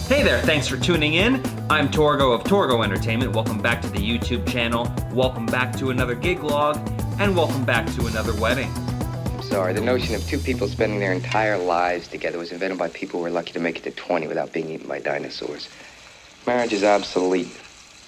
Hey there, thanks for tuning in. I'm Torgo of Torgo Entertainment. Welcome back to the YouTube channel. Welcome back to another gig log. And welcome back to another wedding. I'm sorry, the notion of two people spending their entire lives together was invented by people who were lucky to make it to 20 without being eaten by dinosaurs. Marriage is obsolete.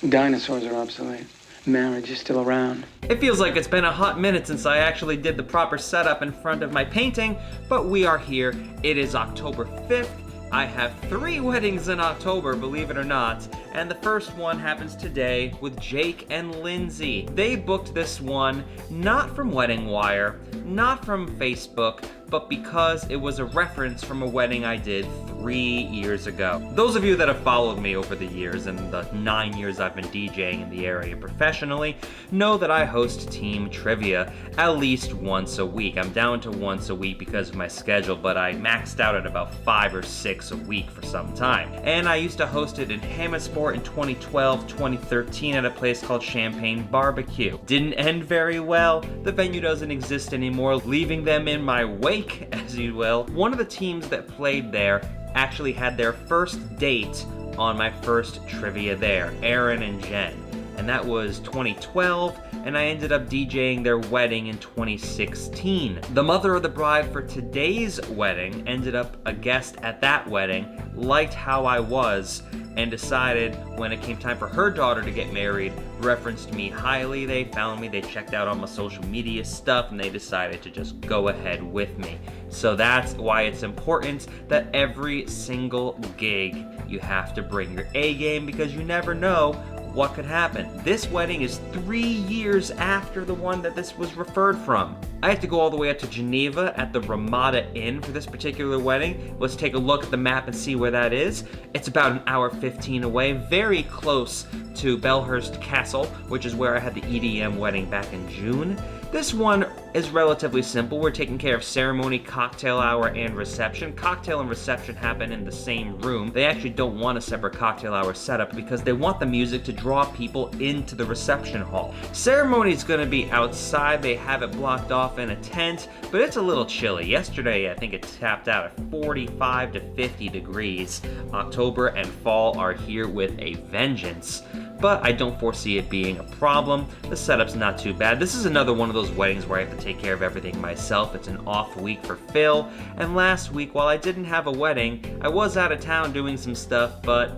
Dinosaurs are obsolete. Marriage is still around. It feels like it's been a hot minute since I actually did the proper setup in front of my painting, but we are here. It is October 5th. I have 3 weddings in October, believe it or not, and the first one happens today with Jake and Lindsey. They booked this one not from Wedding Wire, not from Facebook, but because it was a reference from a wedding I did 3 years ago. Those of you that have followed me over the years and the 9 years I've been DJing in the area professionally know that I host team trivia at least once a week. I'm down to once a week because of my schedule, but I maxed out at about 5 or 6 a week for some time. And I used to host it in Hammondsport in 2012, 2013 at a place called Champagne Barbecue. Didn't end very well. The venue doesn't exist anymore, leaving them in my wake, as you will. One of the teams that played there actually had their first date on my first trivia there, Aaron and Jen. And that was 2012, and I ended up DJing their wedding in 2016. The mother of the bride for today's wedding ended up a guest at that wedding, liked how I was, and decided when it came time for her daughter to get married, referenced me highly. They found me, they checked out all my social media stuff, and they decided to just go ahead with me. So that's why it's important that every single gig you have to bring your A game, because you never know what could happen. This wedding is 3 years after the one that this was referred from. I had to go all the way up to Geneva at the Ramada Inn for this particular wedding. Let's take a look at the map and see where that is. It's about an hour 15 away, very close to Belhurst Castle, which is where I had the EDM wedding back in June. This one is relatively simple. We're taking care of ceremony, cocktail hour, and reception. Cocktail and reception happen in the same room. They actually don't want a separate cocktail hour setup because they want the music to draw people into the reception hall. Ceremony is going to be outside. They have it blocked off in a tent, but it's a little chilly. Yesterday, I think it tapped out at 45 to 50 degrees. October and fall are here with a vengeance, but I don't foresee it being a problem. The setup's not too bad. This is another one of those weddings where I have to take care of everything myself. It's an off week for Phil, and last week, while I didn't have a wedding, I was out of town doing some stuff, but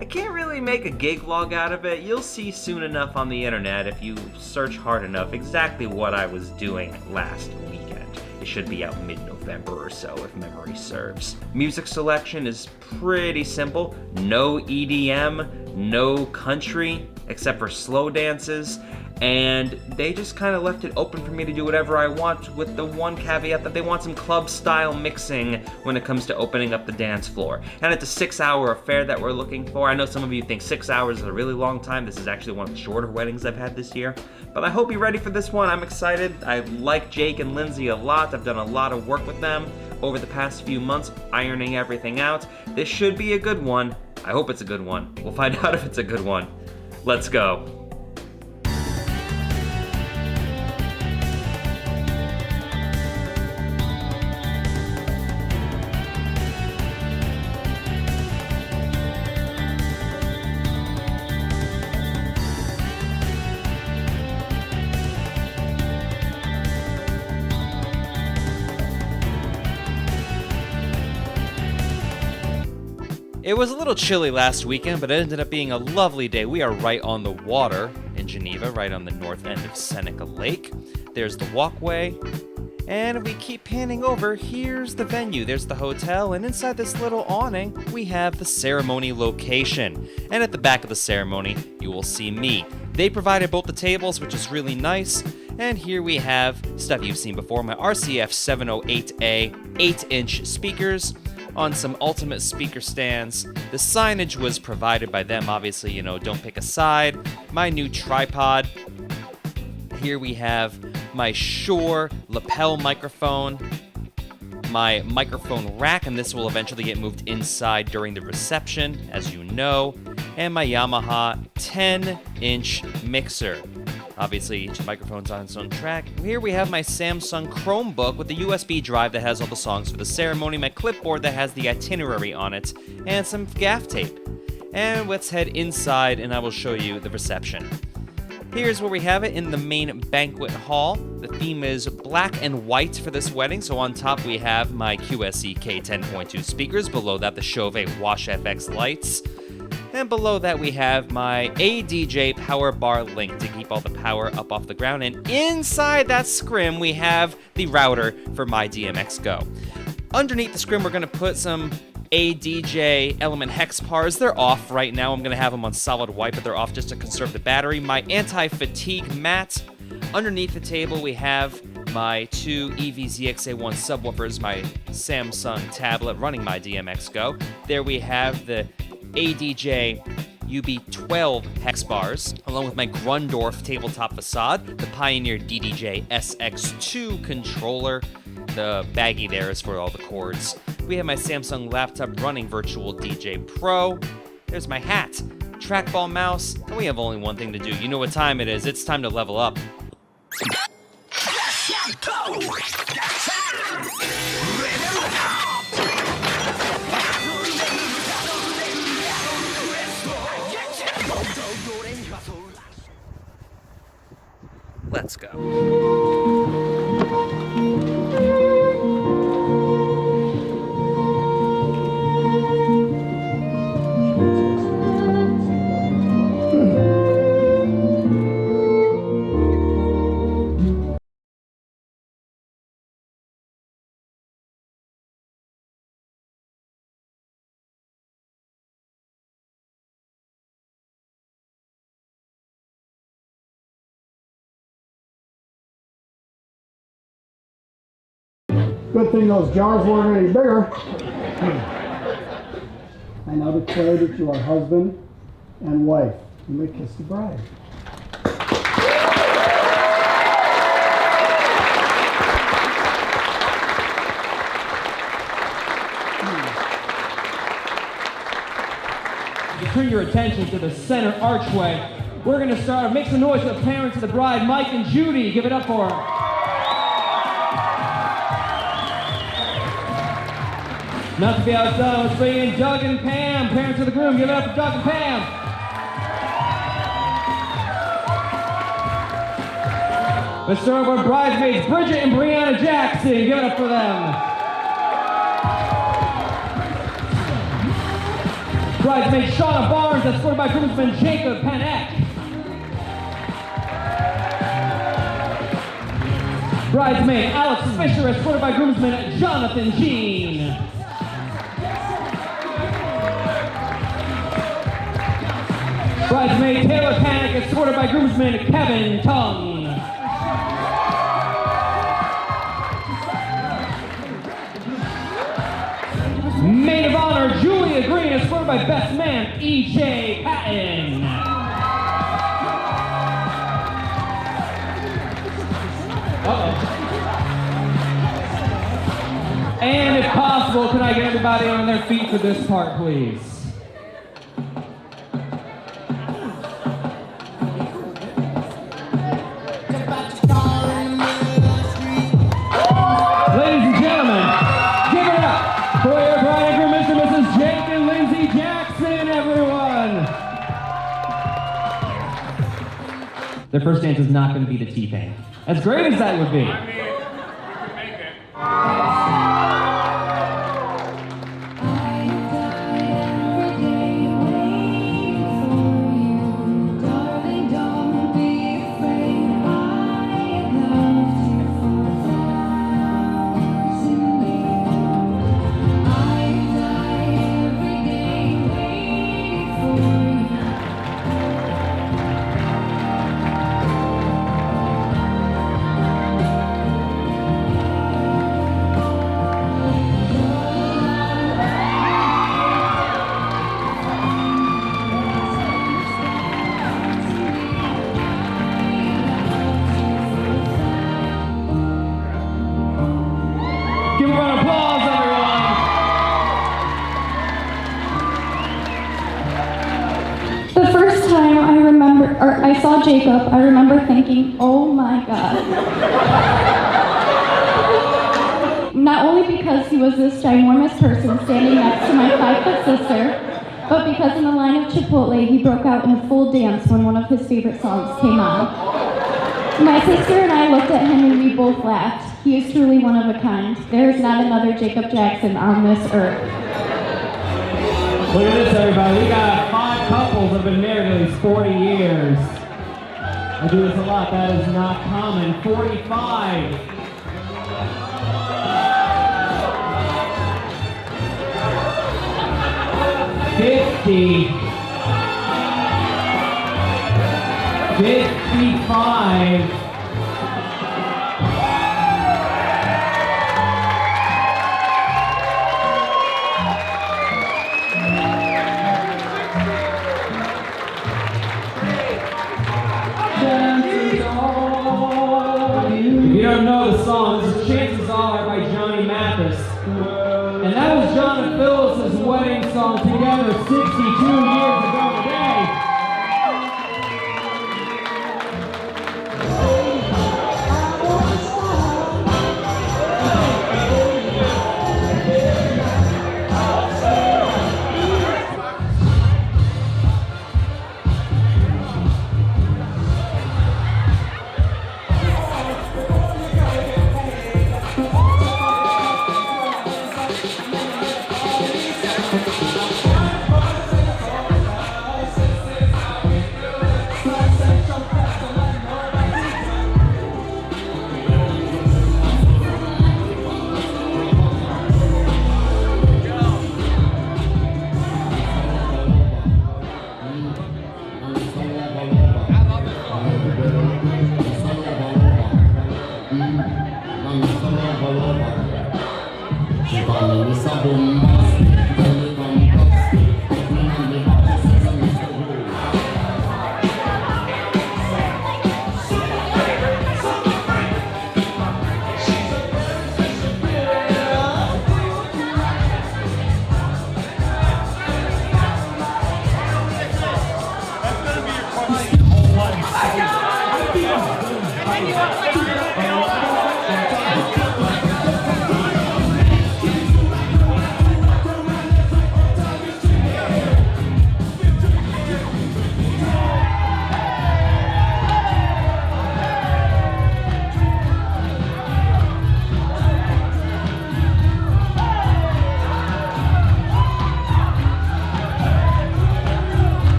I can't really make a gig log out of it. You'll see soon enough on the internet, if you search hard enough, exactly what I was doing last weekend. It should be out mid-November or so, if memory serves. Music selection is pretty simple. No EDM, no country, except for slow dances. And they just kind of left it open for me to do whatever I want, with the one caveat that they want some club-style mixing when it comes to opening up the dance floor. And it's a 6-hour affair that we're looking for. I know some of you think 6 hours is a really long time. This is actually one of the shorter weddings I've had this year. But I hope you're ready for this one. I'm excited. I like Jake and Lindsey a lot. I've done a lot of work with them over the past few months, ironing everything out. This should be a good one. I hope it's a good one. We'll find out if it's a good one. Let's go. It was a little chilly last weekend, but it ended up being a lovely day. We are right on the water in Geneva, right on the north end of Seneca Lake. There's the walkway, and if we keep panning over, here's the venue. There's the hotel, and inside this little awning, we have the ceremony location. And at the back of the ceremony, you will see me. They provided both the tables, which is really nice, and here we have stuff you've seen before, my RCF 708A 8-inch speakers on some ultimate speaker stands. The signage was provided by them, obviously, don't pick a side. My new tripod. Here we have my Shure lapel microphone, my microphone rack, and this will eventually get moved inside during the reception, as you know, and my Yamaha 10-inch mixer. Obviously, each microphone's on its own track. Here we have my Samsung Chromebook with the USB drive that has all the songs for the ceremony, my clipboard that has the itinerary on it, and some gaff tape. And let's head inside and I will show you the reception. Here's where we have it in the main banquet hall. The theme is black and white for this wedding, so on top we have my QSE K10.2 speakers, below that the Chauvet Wash FX lights, and below that we have my ADJ power bar link to keep all the power up off the ground, and inside that scrim we have the router for my DMX Go. Underneath the scrim we're going to put some ADJ Element Hex Pars. They're off right now. I'm going to have them on solid white, but they're off just to conserve the battery. My anti-fatigue mat. Underneath the table we have my two EVZXA1 subwoofers, my Samsung tablet running my DMX Go. There we have the ADJ UB12 hex bars, along with my Grundorf tabletop facade, the Pioneer DDJ SX2 controller. The baggie there is for all the cords. We have my Samsung laptop running Virtual DJ Pro. There's my hat, trackball mouse, and we have only one thing to do. You know what time it is. It's time to level up. Let's go. Good thing those jars weren't any bigger. I now declare that you are husband and wife. You may kiss the bride. Turn your attention to the center archway. We're going to start. Make some noise for the parents of the bride, Mike and Judy. Give it up for them. Not to be outdone, let's bring in Doug and Pam, parents of the groom. Give it up for Doug and Pam. Let's start with our bridesmaids, Bridget and Brianna Jackson. Give it up for them. Bridesmaid Shauna Barnes, escorted by groomsman Jacob Panek. Bridesmaid Alex Fisher, escorted by groomsman Jonathan Jean. Bridesmaid Taylor Panek, escorted by groomsman Kevin Tung. Maid of honor Julia Green, escorted by best man E.J. Patton. And if possible, can I get everybody on their feet for this part, please? Ladies and gentlemen, give it up for your bride and groom, Mr. and Mrs. Jake and Lindsey Jackson, everyone. Their first dance is not going to be the T-Pain. As great as that would be. Give a round of applause, everyone. The first time I I saw Jacob, I remember thinking, oh my God. Not only because he was this ginormous person standing next to my 5-foot sister, but because in the line of Chipotle, he broke out in a full dance when one of his favorite songs came on. My sister and I looked at him and we both laughed. He is truly one of a kind. There is not another Jacob Jackson on this earth. Look at this, everybody. We got 5 couples that have been married at least 40 years. I do this a lot. That is not common. 45. 50. 55. 62 years ago today.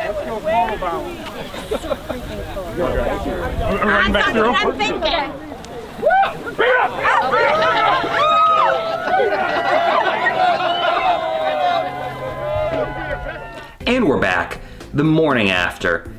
Let's go home about. That's not what I'm thinking. And we're back. The morning after.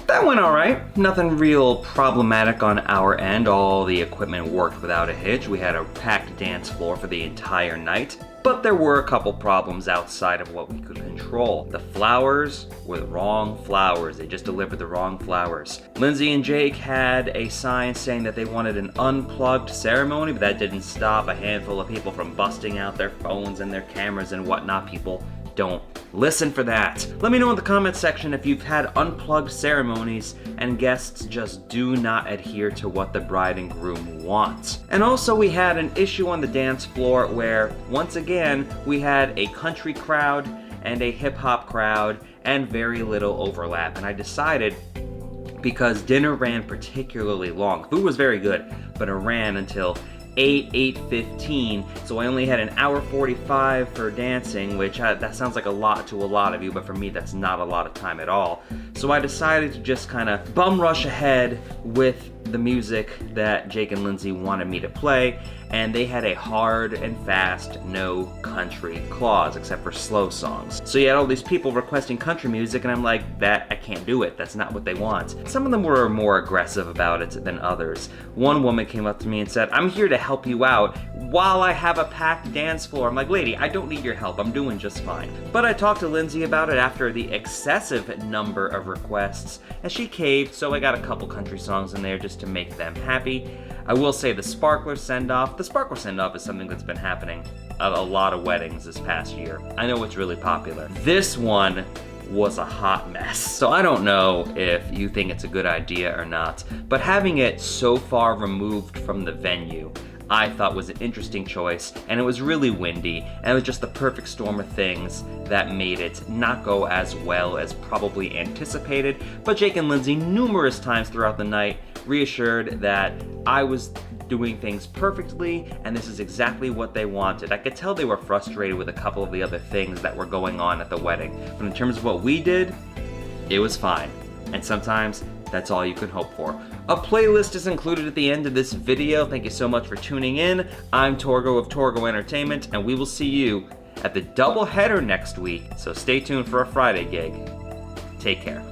That went alright. Nothing real problematic on our end. All the equipment worked without a hitch. We had a packed dance floor for the entire night. But there were a couple problems outside of what we could control. The flowers were the wrong flowers. They just delivered the wrong flowers. Lindsey and Jake had a sign saying that they wanted an unplugged ceremony, but that didn't stop a handful of people from busting out their phones and their cameras and whatnot. People don't listen for that. Let me know in the comment section if you've had unplugged ceremonies and guests just do not adhere to what the bride and groom want. And also we had an issue on the dance floor where, once again, we had a country crowd and a hip-hop crowd and very little overlap. And I decided, because dinner ran particularly long, food was very good, but it ran until 8:15, so I only had an hour 45 for dancing, which that sounds like a lot to a lot of you, but for me that's not a lot of time at all. So I decided to just kind of bum rush ahead with the music that Jake and Lindsey wanted me to play, and they had a hard and fast no country clause, except for slow songs. So you had all these people requesting country music, and I'm like, I can't do it. That's not what they want. Some of them were more aggressive about it than others. One woman came up to me and said, "I'm here to help you out while I have a packed dance floor." I'm like, lady, I don't need your help. I'm doing just fine. But I talked to Lindsey about it after the excessive number of requests, and she caved, so I got a couple country songs in there just to make them happy. I will say the sparkler send-off. The sparkler send-off is something that's been happening at a lot of weddings this past year. I know it's really popular. This one was a hot mess. So I don't know if you think it's a good idea or not, but having it so far removed from the venue, I thought was an interesting choice, and it was really windy, and it was just the perfect storm of things that made it not go as well as probably anticipated. But Jake and Lindsey numerous times throughout the night reassured that I was doing things perfectly, and this is exactly what they wanted. I could tell they were frustrated with a couple of the other things that were going on at the wedding, but in terms of what we did, it was fine. And sometimes that's all you can hope for. A playlist is included at the end of this video. Thank you so much for tuning in. I'm Torgo of Torgo Entertainment, and we will see you at the double header next week, so stay tuned for a Friday gig. Take care.